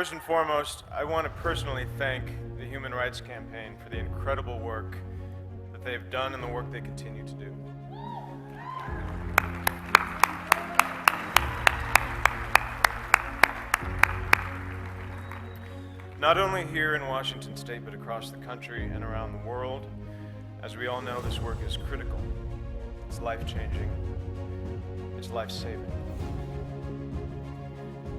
First and foremost, I want to personally thank the Human Rights Campaign for the incredible work that they've done and the work they continue to do. Not only here in Washington State, but across the country and around the world. As we all know, this work is critical. It's life-changing. It's life-saving.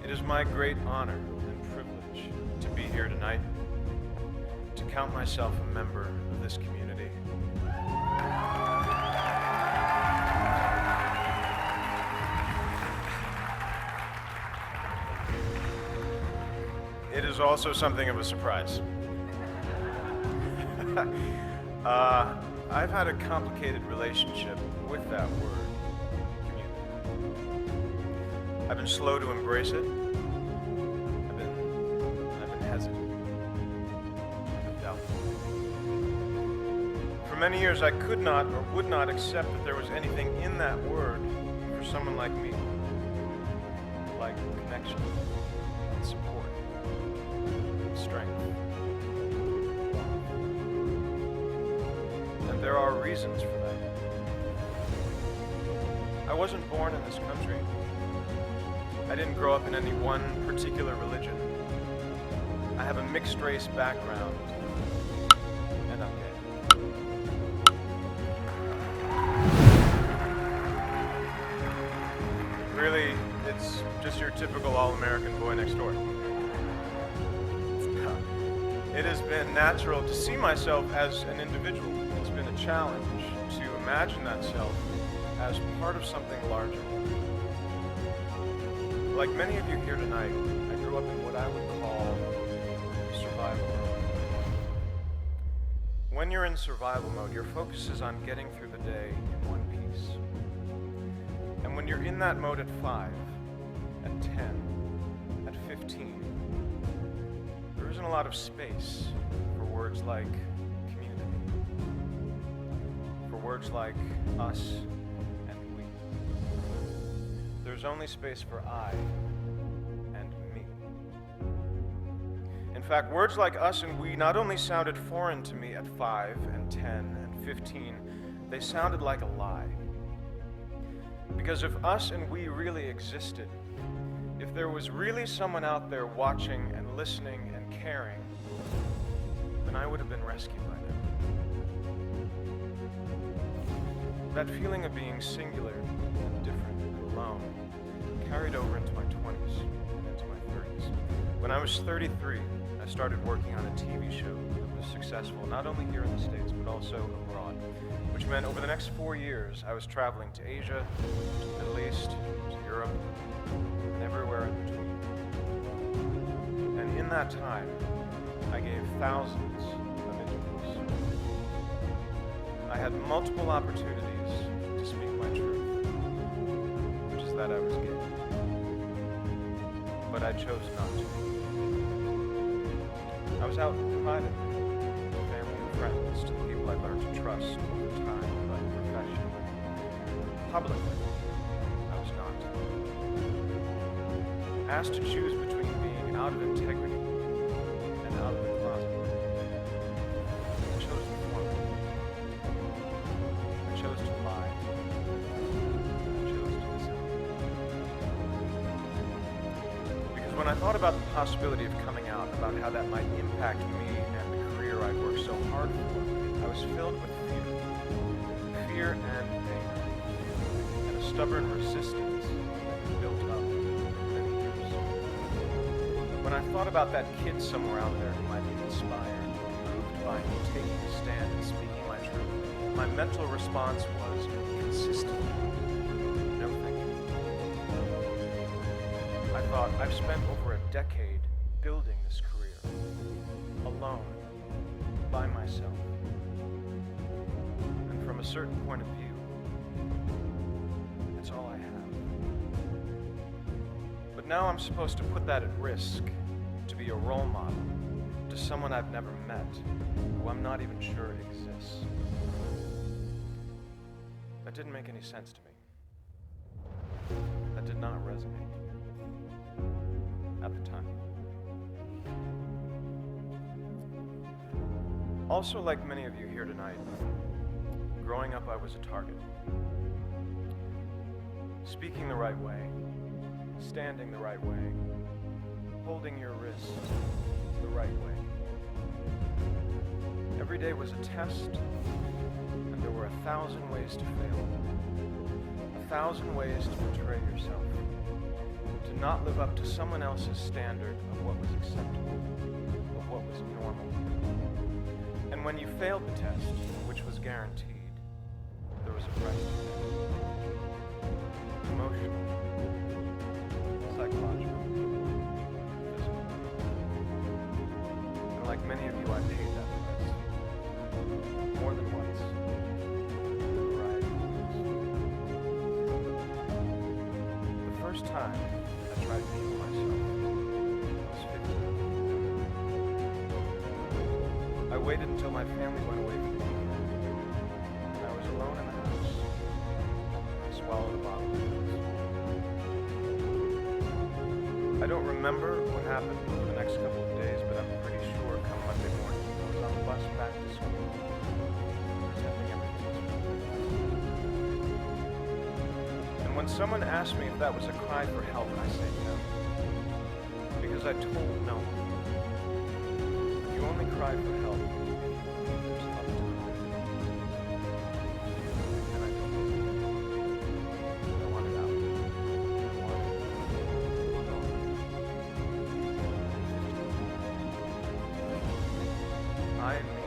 It is my great honor and privilege to be here tonight, to count myself a member of this community. It is also something of a surprise. I've had a complicated relationship with that word, community. I've been slow to embrace it. I've been hesitant. I've been doubtful. For many years, I could not or would not accept that there was anything in that word for someone like me, like connection, support, strength. And there are reasons for that. I wasn't born in this country. I didn't grow up in any one particular religion. I have a mixed race background, and I'm gay. Really, it's just your typical all-American boy next door. It has been natural to see myself as an individual. It's been a challenge to imagine that self as part of something larger. Like many of you here tonight, I grew up in what I would call survival mode. When you're in survival mode, your focus is on getting through the day in one piece. And when you're in that mode at 5, at 10, at 15, there isn't a lot of space for words like community, for words like us and we. There's only space for I and me. In fact, words like us and we not only sounded foreign to me at 5 and 10 and 15, they sounded like a lie. Because if us and we really existed, if there was really someone out there watching and listening and caring, then I would have been rescued by now. That feeling of being singular and different and alone carried over into my 20s and into my 30s. When I was 33, I started working on a TV show that was successful not only here in the States, but also abroad, which meant over the next 4 years, I was traveling to Asia, to the Middle East, to Europe, and everywhere in between. And in that time, I gave thousands of interviews. I had multiple opportunities to speak my truth, which is that I was gay. But I chose not to. I was out privately, with family and friends, to the people I learned to trust over time by profession. Publicly, I was not. Asked to choose between being out of integrity and out of the closet. I chose the former. I chose to lie. I chose to deceive. Because when I thought about the possibility of coming out, about how that might impact me and the career I'd worked so hard for, I was filled with fear. Fear and anger. And a stubborn resistance that built up over many years. When I thought about that kid somewhere out there who might be inspired, moved by me taking a stand and speaking my truth, my mental response was consistently, no thank you. I thought, I've spent over a decade building this career, alone, by myself. And from a certain point of view, that's all I have. But now I'm supposed to put that at risk, to be a role model to someone I've never met, who I'm not even sure exists. That didn't make any sense to me. That did not resonate at the time. Also, like many of you here tonight, growing up I was a target. Speaking the right way, standing the right way, holding your wrist the right way. Every day was a test, and there were 1,000 ways to fail. 1,000 ways to betray yourself, to not live up to someone else's standard of what was acceptable, of what was normal. And when you failed the test, which was guaranteed, there was a price to pay. Emotional, psychological, physical. And like many of you, I paid that price. More than once. A variety of ways. The first time I tried to kill myself, I was 15. I waited until my family went away from me. And I was alone in the house. I swallowed a bottle of pills. I don't remember what happened over the next couple of days, but I'm pretty sure come Monday morning, I was on the bus back to school, pretending everything was fine. And when someone asked me if that was a cry for help, I say no. Because I told no one. You only cry for help when there's help to cry. And I don't believe it. I want it out. I want it gone. I and me.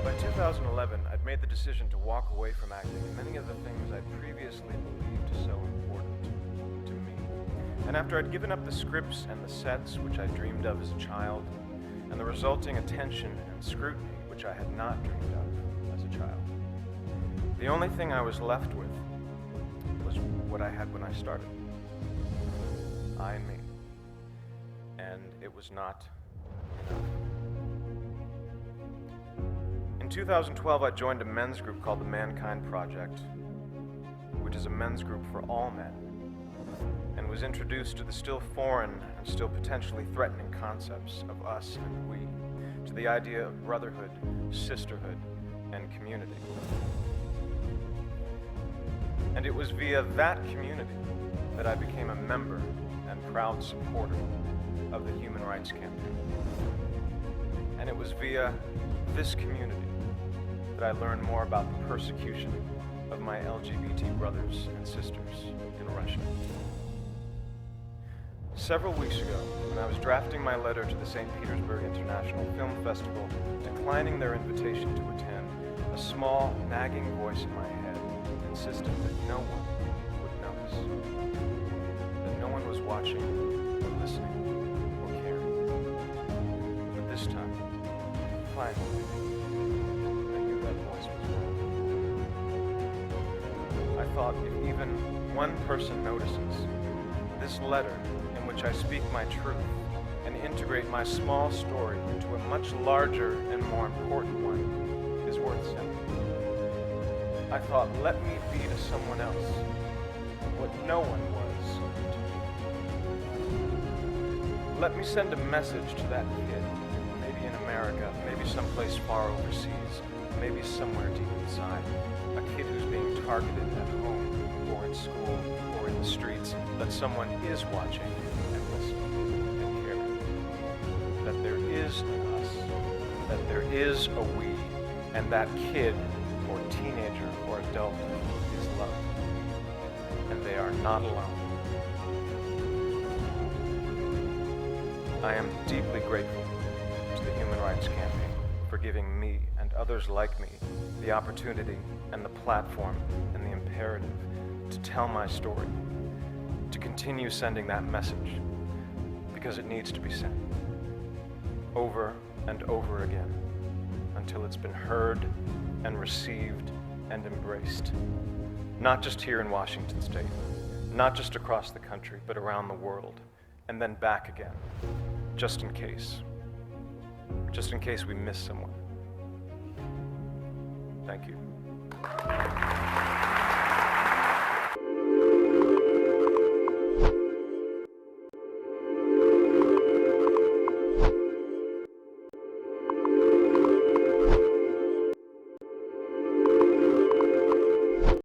By 2011, I'd made the decision to walk away from acting and many of the things I'd previously believed so important to me. And after I'd given up the scripts and the sets which I dreamed of as a child, and the resulting attention and scrutiny which I had not dreamed of as a child, the only thing I was left with was what I had when I started. I and me. And it was not enough. In 2012, I joined a men's group called the Mankind Project, which is a men's group for all men, and was introduced to the still foreign and still potentially threatening concepts of us and we, to the idea of brotherhood, sisterhood, and community. And it was via that community that I became a member and proud supporter of the Human Rights Campaign. And it was via this community that I learned more about the persecution of my LGBT brothers and sisters in Russia. Several weeks ago, when I was drafting my letter to the St. Petersburg International Film Festival, declining their invitation to attend, a small, nagging voice in my head insisted that no one would notice, that no one was watching or listening or caring. But this time, finally, I knew that voice was wrong. I thought if even one person notices, this letter in which I speak my truth and integrate my small story into a much larger and more important one is worth sending. I thought, let me be to someone else what no one was to me. Let me send a message to that kid, maybe in America, maybe someplace far overseas, maybe somewhere deep inside, a kid who's being targeted at home or in school or in the streets, that someone is watching and listening and caring, that there is an us, that there is a we, and that kid or teenager or adult is loved, and they are not alone. I am deeply grateful to the Human Rights Campaign for giving me and others like me the opportunity and the platform and the imperative to tell my story, to continue sending that message, because it needs to be sent over and over again until it's been heard and received and embraced, not just here in Washington State, not just across the country, but around the world, and then back again, just in case we miss someone. Thank you.